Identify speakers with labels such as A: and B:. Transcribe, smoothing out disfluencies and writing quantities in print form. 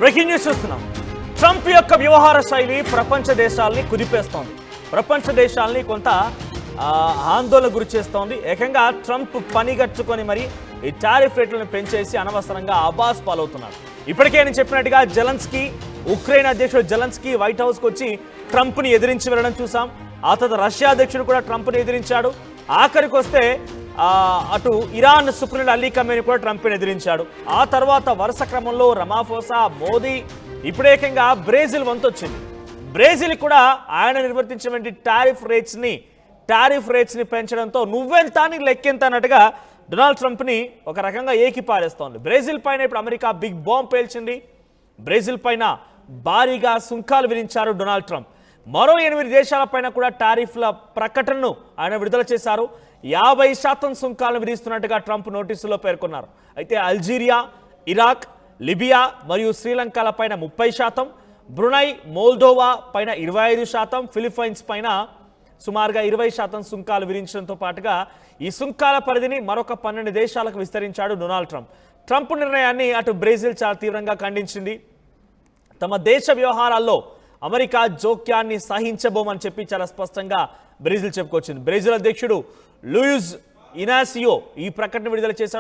A: Breaking news చూస్తున్నాం. Trump యొక్క వ్యవహార శైలి ప్రపంచ దేశాలని కుదిపేస్తోంది. ప్రపంచ దేశాలని కొంత ఆందోళన గురి చేస్తోంది. ఏకంగా ట్రంప్ పనిగట్టుకొని మరి ఈ టారిఫ్ రేట్లను పెంచేసి అనవసరంగా అబాస్ పాలవుతున్నారు. ఇప్పటికే నేను చెప్పినట్టుగా జెలెన్స్కీ, ఉక్రెయిన్ అధ్యక్షుడు జెలెన్స్కీ వైట్ హౌస్కి వచ్చి ట్రంప్ని ఎదిరించి వెళ్ళడం చూసాం. ఆ తర్వాత రష్యా అధ్యక్షుడు కూడా ట్రంప్ని ఎదిరించాడు. ఆఖరికి వస్తే అటు ఇరాన్ సుప్రీం అలీ ఖమేనీ కూడా ట్రంప్ని ఎదిరించాడు. ఆ తర్వాత వరుస క్రమంలో రమాఫోసా, మోదీ, ఇప్పుడేకంగా బ్రెజిల్ వంతు వచ్చింది. బ్రెజిల్ కూడా ఆయన నిర్వర్తించినటువంటి టారిఫ్ రేట్స్ని పెంచడంతో నువ్వెంత అని లెక్కెంత అన్నట్టుగా డొనాల్డ్ ట్రంప్ని ఒక రకంగా ఏకిపారేస్తోంది. బ్రెజిల్ పైన ఇప్పుడు అమెరికా బిగ్ బాంబ్ పేల్చింది. బ్రెజిల్ పైన భారీగా సుంకాలు విధించారు డొనాల్డ్ ట్రంప్. మరో 8 దేశాలపైన కూడా టారిఫ్ల ప్రకటనను ఆయన విడుదల చేశారు. 50% సుంకాలను విధిస్తున్నట్టుగా ట్రంప్ నోటీసులో పేర్కొన్నారు. అయితే అల్జీరియా, ఇరాక్, లిబియా మరియు శ్రీలంకల పైన 30%, బ్రునై, మోల్డోవా పైన 25%, ఫిలిప్పైన్స్ పైన సుమారుగా 20% సుంకాలు విధించడంతో పాటుగా ఈ సుంకాల పరిధిని మరొక 12 దేశాలకు విస్తరించాడు డొనాల్డ్ ట్రంప్. ట్రంప్ నిర్ణయాన్ని అటు బ్రెజిల్ చాలా తీవ్రంగా ఖండించింది. తమ దేశ వ్యవహారాల్లో అమెరికా జోక్యాన్ని సహించబోమని చెప్పి చాలా స్పష్టంగా బ్రెజిల్ చెప్పుకొచ్చింది. బ్రెజిల్ అధ్యక్షుడు లూయిజ్ ఇనాసియో ఈ ప్రకటన విడుదల చేశారు.